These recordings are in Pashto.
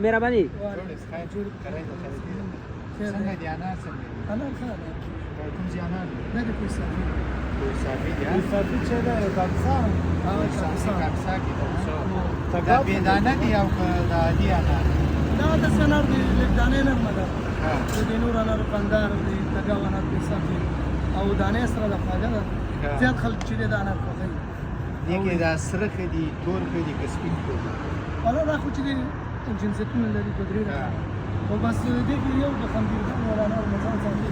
مهرباني څنګه دي انار څنګه انار ښه ده کوم ځای انار دا د کوی صافي کوی صافي دي صافي چې ده کاپسا کاپسا کې دا بې دانه دي او دا دي انار دا د انار دی لږ دانې نرمه ده د نور انار قندار دی تګاو انار کوی صافي او دانې سره د خواږه ده زیات خلک چې د انار خوښوي دې کې دا سره ښه دي تور ښه دي که سپین ښه دي والا دا خو چې دی جنسیتونه لري دوه درې او بس دې کې یو د خمبیردان ولا انار مثلا ساتي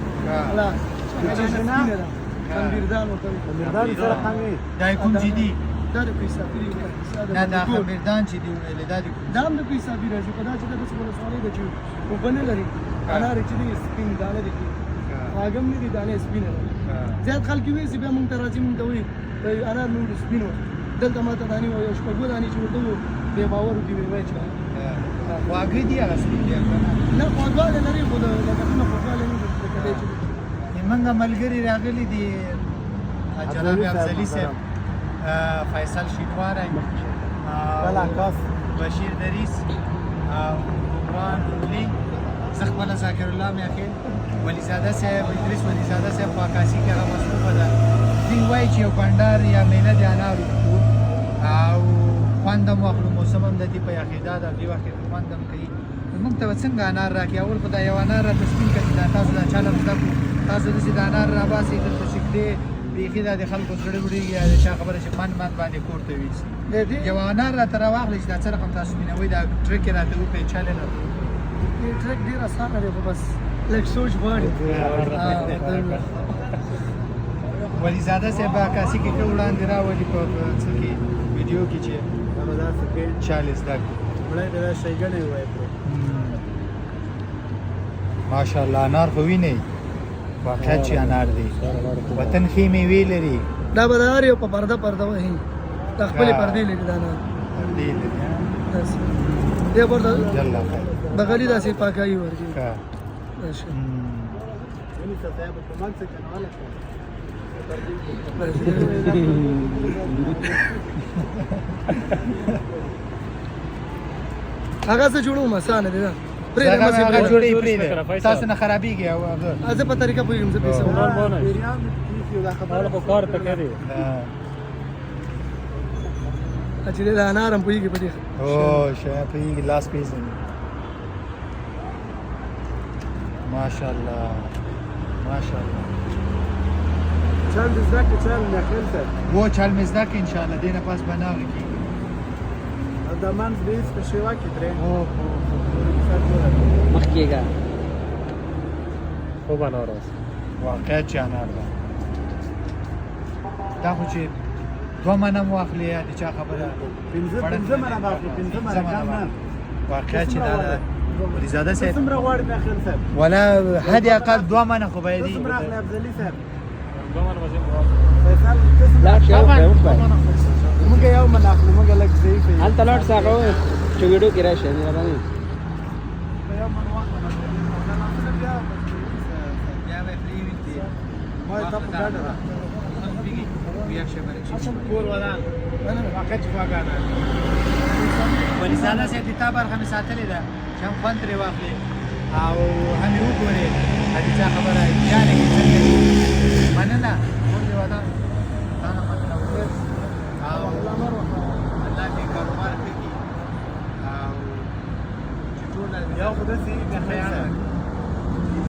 لا خمبیردان ورته خمبیردان سره خامي دا کوم ځای دي دا د کوی صافي دی دا خمبیردان چې دی ویل دا دي دا هم د کوی صافي راځي په دا چې د ولسوالۍ د چې وبنه لري انار چې دی سپین دانه دي هغه هم دي دانه سپینه زیات خلک وي چې به مونږ ته راځي مونږ ته وي انار نور سپینو دلته ماته دانی وایي شپږ دانی چې ورته به باور دی وایي چې واګې دي هغه سپین دي نه خواږه لري خو لکه څنګه خوشاله نه دي منګه ملګری راغلي دي جناب افضلی صاحب فیصل شینواری بلاکاس بشیر دریس قرآن لی زخمل ذاکر الله میاخیل ولیزاده صاحب ادریس ولیزاده صاحب په عکاسي کې هغه مصروفه ده دوی وایي چې یو بنډار یا میله د انارو او خوند هم واخلو موسم هم د دې په یخېدا ده دې وخت کې خوند هم کوي موږ ته به څنګه انار راکړي اول خو دا یو انار راته سپین کړي دا تاسو دا چا نه زده کړو تاسو داسې د انار راباسئ دلته چې کړې بیخي دا د خلکو زړه وړېږي یا د چا خبره چې من باندې کور ته ویسي یو انار راته راواخلئ چې دا څه رقم تاسو مینوئ دا ټریک یې راته وکړئ چلې راته دې ټریک ډېر اسانه دی خو بس لږ سوچ غواړي ولیزاده صاحب عکاسي کې ښه وړاندې راولي په څه کې ویډیو کې چې همداسې کې چالې زده کړو مړی د ښېګڼې ووایي ماشاءالله انار خو وینئ واقعیت چې انار دی وطن ښې میوې لري دا به د هر یو په پرده وهي دا خپلې پردې لري دا نه پردې لري داسې دی ورته جله خیر بغلي داسې پاکایي ورکوي ښه ونیسه صاحب په منځ کې کنواله هغه څه جوړوم اسانه دی دا هغه جوړې پرېږده تاسو نه خرابېږي او زه په طریقه پوهېږم زه پیسه خو کار ته کوي چې دا انار هم پوهېږي په دې او شاید پوهېږي لاس پېژني ماشاءالله ماشاءالله چل دې زده کړه چل نه خیر ته و چل مې زده کړه انشاءالله دې نه پس به نه کېږي دا منځ دې په شیوا کې درې مخ کېږه خوب انار است واقعیت چې انار ده دا خو چې دوه منه مو اخلي یا د چا خبره پنځه منه باقي پنځه منه کم نه واقعیت چې دا ده ولیزاده صاحب څومره غواړې نه خیر صاحب ولا حد اقل دوه منه خو باید دي څومره اخلي افضلي صاحب لاړ شي او موږ یو من اخلو موږ لږ ضعیف یو هلته لاړ شي هغه چې ویډیو کې راشي مهرباني بیا به پرېږدي ما ته په ګاډه ده بیا شبرک کور ودان واقعیت خواږه ده ولیزاده صاحب د تا برخه مې ساتلې ده چې هم خوند ترې واخلې او هم یې وګورې د چا خبره یانې کې څنګه دي مننه کور دې ودان تا نه مننه وکړ او الله دې کاروبار ښه کړي او چې ټوله یو خو داسې د خیال